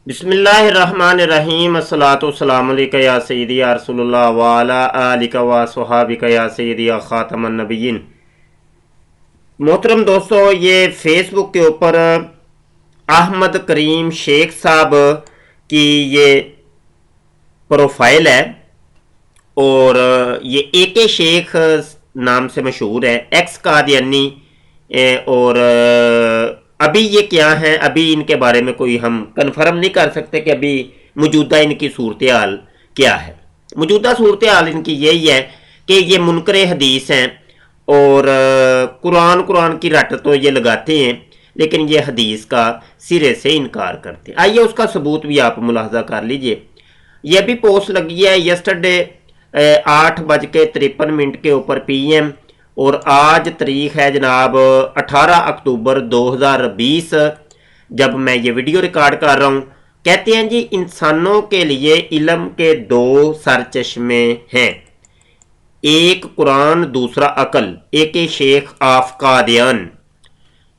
بسم اللہ الرحمن الرحیم الصلاۃ والسلام علیکہ یا سیدی یا رسول اللہ وعلی آلکہ و صحابکہ یا سیدی یا خاتم النبیین۔ محترم دوستو، یہ فیس بک کے اوپر احمد کریم شیخ صاحب کی یہ پروفائل ہے اور یہ اے کے شیخ نام سے مشہور ہے، ایکس قادیانی، اور ابھی یہ کیا ہیں، ابھی ان کے بارے میں کوئی ہم کنفرم نہیں کر سکتے کہ ابھی موجودہ ان کی صورتحال کیا ہے۔ موجودہ صورتحال ان کی یہی ہے کہ یہ منکر حدیث ہیں اور قرآن کی رٹ تو یہ لگاتے ہیں لیکن یہ حدیث کا سرے سے انکار کرتے ہیں۔ آئیے اس کا ثبوت بھی آپ ملاحظہ کر لیجئے۔ یہ بھی پوسٹ لگی ہے یسٹرڈے 8:53 کے اوپر پی ایم، اور آج تاریخ ہے جناب 18 اکتوبر 2020 جب میں یہ ویڈیو ریکارڈ کر رہا ہوں۔ کہتے ہیں جی انسانوں کے لیے علم کے دو سرچشمے ہیں، ایک قرآن دوسرا عقل۔ اے کے شیخ آف قادیان،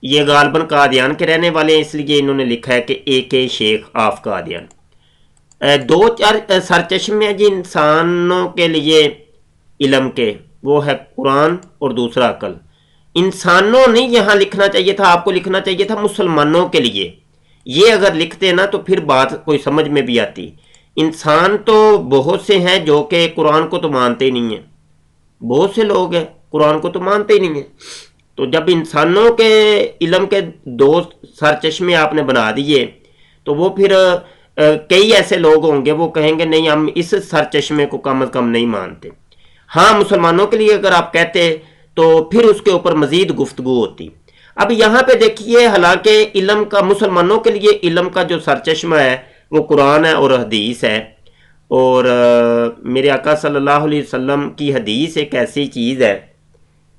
یہ غالباً قادیان کے رہنے والے ہیں اس لیے انہوں نے لکھا ہے کہ اے کے شیخ آف قادیان۔ دو چار سرچشمے ہیں جی انسانوں کے لیے علم کے، وہ ہے قرآن اور دوسرا عقل۔ انسانوں نہیں یہاں لکھنا چاہیے تھا، آپ کو لکھنا چاہیے تھا مسلمانوں کے لیے۔ یہ اگر لکھتے نا تو پھر بات کوئی سمجھ میں بھی آتی۔ انسان تو بہت سے ہیں جو کہ قرآن کو تو مانتے ہی نہیں ہیں، بہت سے لوگ ہیں قرآن کو تو مانتے ہی نہیں ہیں۔ تو جب انسانوں کے علم کے دو سرچشمے آپ نے بنا دیے تو وہ پھر کئی ایسے لوگ ہوں گے وہ کہیں گے نہیں ہم اس سرچشمے کو کم از کم نہیں مانتے۔ ہاں مسلمانوں کے لیے اگر آپ کہتے تو پھر اس کے اوپر مزید گفتگو ہوتی۔ اب یہاں پہ دیکھیے، حالانکہ علم کا مسلمانوں کے لیے علم کا جو سرچشمہ ہے وہ قرآن ہے اور حدیث ہے، اور میرے آقا صلی اللہ علیہ وسلم کی حدیث ایک ایسی چیز ہے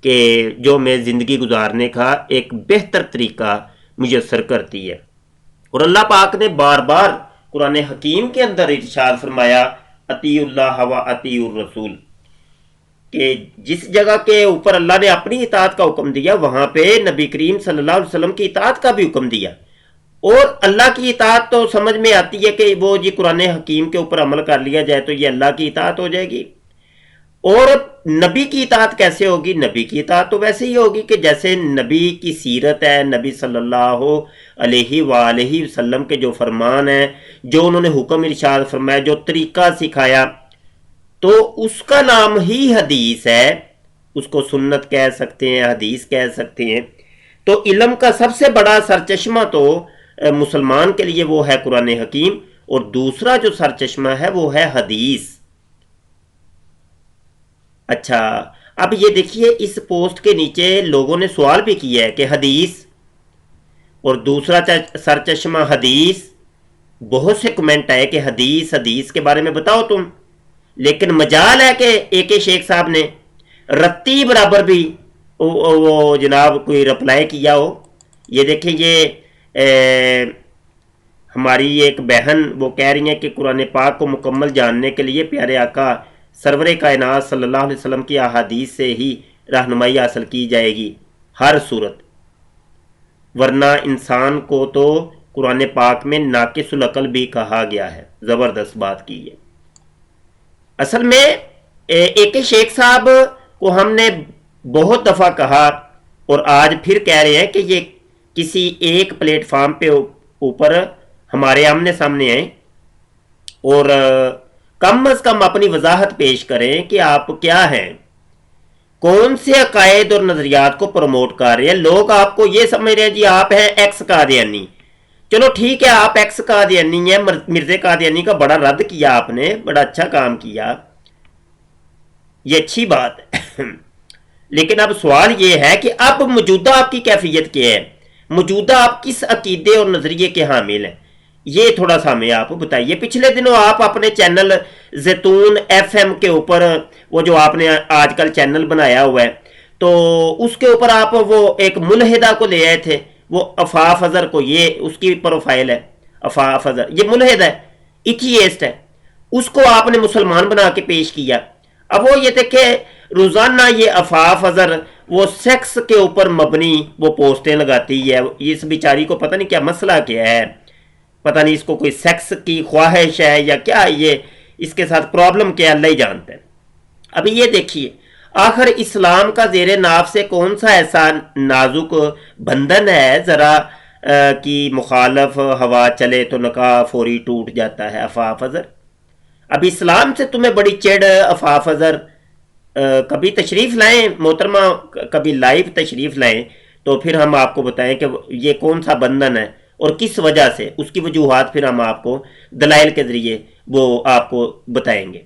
کہ جو میں زندگی گزارنے کا ایک بہتر طریقہ میسر کرتی ہے۔ اور اللہ پاک نے بار بار قرآن حکیم کے اندر ارشاد فرمایا اطیعوا اللہ و اطیعوا الرسول، کہ جس جگہ کے اوپر اللہ نے اپنی اطاعت کا حکم دیا وہاں پہ نبی کریم صلی اللہ علیہ وسلم کی اطاعت کا بھی حکم دیا۔ اور اللہ کی اطاعت تو سمجھ میں آتی ہے کہ وہ جی قرآن حکیم کے اوپر عمل کر لیا جائے تو یہ اللہ کی اطاعت ہو جائے گی۔ اور نبی کی اطاعت کیسے ہوگی؟ نبی کی اطاعت تو ویسے ہی ہوگی کہ جیسے نبی کی سیرت ہے، نبی صلی اللہ علیہ وآلہ وسلم کے جو فرمان ہیں، جو انہوں نے حکم ارشاد فرمایا، جو طریقہ سکھایا، تو اس کا نام ہی حدیث ہے۔ اس کو سنت کہہ سکتے ہیں، حدیث کہہ سکتے ہیں۔ تو علم کا سب سے بڑا سرچشمہ تو مسلمان کے لیے وہ ہے قرآن حکیم، اور دوسرا جو سرچشمہ ہے وہ ہے حدیث۔ اچھا، اب یہ دیکھیے اس پوسٹ کے نیچے لوگوں نے سوال بھی کیا ہے کہ حدیث اور دوسرا سرچشمہ حدیث۔ بہت سے کمنٹ آئے کہ حدیث کے بارے میں بتاؤ تم، لیکن مجال ہے کہ اے کے شیخ صاحب نے رتی برابر بھی وہ جناب کوئی رپلائی کیا ہو۔ یہ دیکھیں، یہ ہماری ایک بہن وہ کہہ رہی ہیں کہ قرآن پاک کو مکمل جاننے کے لیے پیارے آقا سرور کائنات صلی اللہ علیہ وسلم کی احادیث سے ہی رہنمائی حاصل کی جائے گی ہر صورت، ورنہ انسان کو تو قرآن پاک میں ناقص العقل بھی کہا گیا ہے۔ زبردست بات کی ہے۔ اصل میں اے کے شیخ صاحب کو ہم نے بہت دفعہ کہا اور آج پھر کہہ رہے ہیں کہ یہ کسی ایک پلیٹ فارم پہ اوپر ہمارے آمنے سامنے آئیں اور کم از کم اپنی وضاحت پیش کریں کہ آپ کیا ہیں، کون سے عقائد اور نظریات کو پروموٹ کر رہے ہیں۔ لوگ آپ کو یہ سمجھ رہے ہیں جی آپ ہیں ایکس قادیانی۔ چلو ٹھیک ہے، آپ ایکس قادیانی ہیں، مرزا قادیانی کا بڑا رد کیا آپ نے، بڑا اچھا کام کیا، یہ اچھی بات ہے۔ لیکن اب سوال یہ ہے کہ اب موجودہ آپ کی کیفیت کیا ہے، موجودہ آپ کس عقیدے اور نظریے کے حامل ہیں، یہ تھوڑا سا ہمیں آپ بتائیے۔ پچھلے دنوں آپ اپنے چینل زیتون ایف ایم کے اوپر، وہ جو آپ نے آج کل چینل بنایا ہوا ہے، تو اس کے اوپر آپ وہ ایک ملحدہ کو لے آئے تھے، وہ عفاف اظہر کو، یہ اس کی پروفائل ہے، عفاف اظہر یہ ملحد ہے، ایتھیسٹ ہے، اس کو آپ نے مسلمان بنا کے پیش کیا۔ اب وہ یہ دیکھیں روزانہ یہ عفاف اظہر وہ سیکس کے اوپر مبنی وہ پوسٹیں لگاتی ہے، اس بیچاری کو پتہ نہیں کیا مسئلہ کیا ہے۔ پتہ نہیں اس کو کوئی سیکس کی خواہش ہے یا کیا یہ اس کے ساتھ پرابلم کیا اللہ ہی جانتا ہے۔ ابھی یہ دیکھیے آخر اسلام کا زیر ناف سے کون سا ایسا نازک بندھن ہے ذرا کی مخالف ہوا چلے تو نکاح فوری ٹوٹ جاتا ہے؟ عفاف اظہر، اب اسلام سے تمہیں بڑی چڑ عفاف اظہر، کبھی تشریف لائیں محترمہ، کبھی لائیو تشریف لائیں تو پھر ہم آپ کو بتائیں کہ یہ کون سا بندھن ہے اور کس وجہ سے، اس کی وجوہات پھر ہم آپ کو دلائل کے ذریعے وہ آپ کو بتائیں گے۔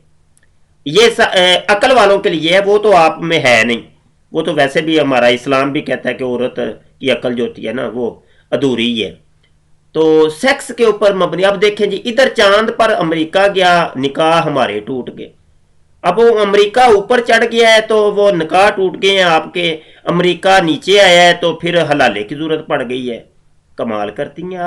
یہ عقل والوں کے لیے ہے، وہ تو آپ میں ہے نہیں، وہ تو ویسے بھی ہمارا اسلام بھی کہتا ہے کہ عورت کی عقل جو ہوتی ہے نا وہ ادھوری ہے۔ تو سیکس کے اوپر مبنی، اب دیکھیں جی ادھر چاند پر امریکہ گیا، نکاح ہمارے ٹوٹ گئے۔ اب وہ امریکہ اوپر چڑھ گیا ہے تو وہ نکاح ٹوٹ گئے ہیں آپ کے، امریکہ نیچے آیا ہے تو پھر حلالے کی ضرورت پڑ گئی ہے۔ کمال کرتی ہیں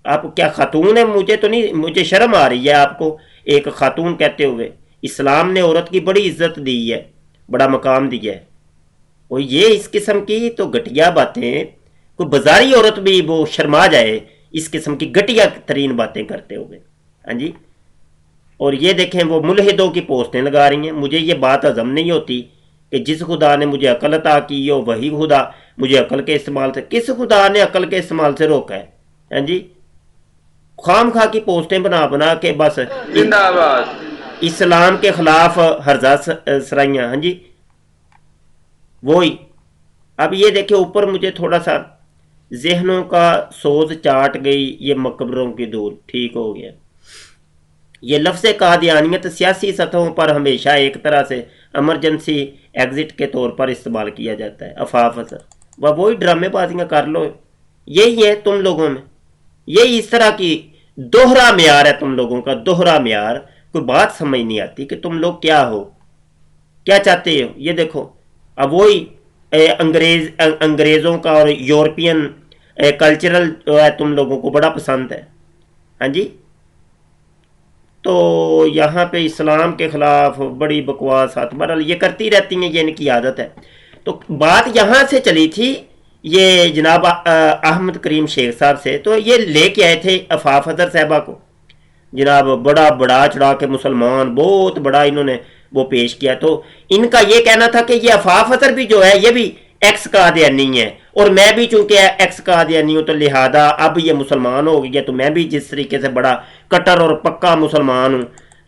آپ کیا خاتون ہیں؟ مجھے تو نہیں، مجھے شرم آ رہی ہے آپ کو ایک خاتون کہتے ہوئے۔ اسلام نے عورت کی بڑی عزت دی ہے، بڑا مقام دیا ہے، اور یہ اس قسم کی تو گھٹیا باتیں، کوئی بازاری عورت بھی وہ شرما جائے اس قسم کی گھٹیا ترین باتیں کرتے ہوئے۔ ہاں جی، اور یہ دیکھیں وہ ملحدوں کی پوسٹیں لگا رہی ہیں۔ مجھے یہ بات ہضم نہیں ہوتی کہ جس خدا نے مجھے عقل عطا کی ہو وہی خدا مجھے عقل کے استعمال سے، کس خدا نے عقل کے استعمال سے روکا ہے؟ ہاں جی، خام خواہ کی پوسٹیں بنا کے بس اسلام کے خلاف ہرزہ سرائیاں۔ ہاں جی، وہی۔ اب یہ دیکھیں اوپر مجھے تھوڑا سا ذہنوں کا سوز چاٹ گئی یہ مقبروں کی دھول، ٹھیک ہو گیا۔ یہ لفظ قادیانیت سیاسی سطحوں پر ہمیشہ ایک طرح سے ایمرجنسی ایگزٹ کے طور پر استعمال کیا جاتا ہے۔ عفاف اظہر، وہی ڈرامے بازیاں کر لو، یہی ہے تم لوگوں میں، یہی اس طرح کی دوہرا معیار ہے تم لوگوں کا، دوہرا معیار۔ کوئی بات سمجھ نہیں آتی کہ تم لوگ کیا ہو، کیا چاہتے ہو۔ یہ دیکھو اب وہی انگریزوں کا اور یورپین کلچرل جو ہے تم لوگوں کو بڑا پسند ہے۔ ہاں جی، تو یہاں پہ اسلام کے خلاف بڑی بکواس بہرحال یہ کرتی رہتی ہیں، یہ ان کی عادت ہے۔ تو بات یہاں سے چلی تھی یہ جناب احمد کریم شیخ صاحب سے، تو یہ لے کے آئے تھے عفاف اظہر صاحبہ کو، جناب بڑا چڑھا کے مسلمان بہت بڑا انہوں نے وہ پیش کیا۔ تو ان کا یہ کہنا تھا کہ یہ عفاف اظہر بھی جو ہے یہ بھی ایکس قادیانی ہے، اور میں بھی چونکہ ایکس قادیانی ہوں تو لہذا اب یہ مسلمان ہو گیا، تو میں بھی جس طریقے سے بڑا کٹر اور پکا مسلمان ہوں۔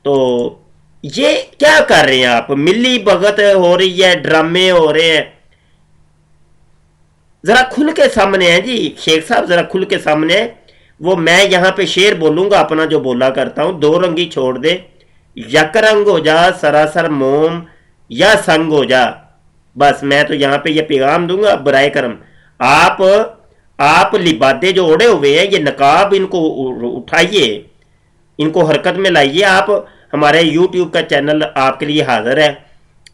تو یہ کیا کر رہے ہیں آپ؟ ملی بھگت ہو رہی ہے، ڈرامے ہو رہے ہیں، ذرا کھل کے سامنے ہے جی شیخ صاحب، ذرا کھل کے سامنے ہے۔ وہ میں یہاں پہ شعر بولوں گا اپنا جو بولا کرتا ہوں، دو رنگی چھوڑ دے، یک رنگ ہو جا سراسر موم یا سنگ ہو جا۔ بس میں تو یہاں پہ یہ پیغام دوں گا، برائے کرم آپ لبادے جو اوڑے ہوئے ہیں، یہ نقاب ان کو اٹھائیے، ان کو حرکت میں لائیے۔ آپ ہمارے یوٹیوب کا چینل آپ کے لیے حاضر ہے،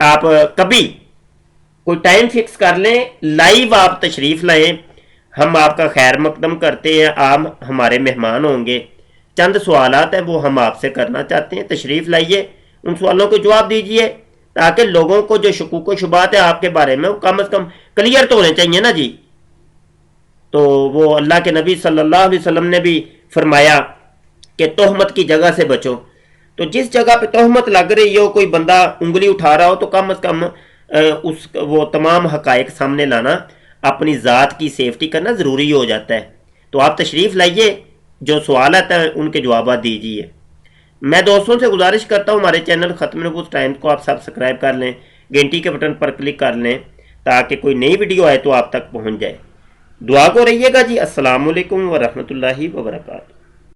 آپ کبھی کوئی ٹائم فکس کر لیں، لائیو آپ تشریف لائیں، ہم آپ کا خیر مقدم کرتے ہیں، آپ ہمارے مہمان ہوں گے۔ چند سوالات ہیں وہ ہم آپ سے کرنا چاہتے ہیں، تشریف لائیے، ان سوالوں کو جواب دیجئے تاکہ لوگوں کو جو شکوک و شبہات ہیں آپ کے بارے میں وہ کم از کم کلیئر تو ہونے چاہیے نا جی۔ تو وہ اللہ کے نبی صلی اللہ علیہ وسلم نے بھی فرمایا کہ تہمت کی جگہ سے بچو، تو جس جگہ پہ تہمت لگ رہی ہو، کوئی بندہ انگلی اٹھا رہا ہو، تو کم از کم وہ تمام حقائق سامنے لانا، اپنی ذات کی سیفٹی کرنا ضروری ہو جاتا ہے۔ تو آپ تشریف لائیے، جو سوالات ہیں ان کے جوابات دیجیے۔ میں دوستوں سے گزارش کرتا ہوں ہمارے چینل ختم نبوت ٹائمز کو آپ سبسکرائب کر لیں، گھنٹی کے بٹن پر کلک کر لیں تاکہ کوئی نئی ویڈیو آئے تو آپ تک پہنچ جائے۔ دعا کو رہیے گا جی۔ السلام علیکم ورحمۃ اللہ وبرکاتہ۔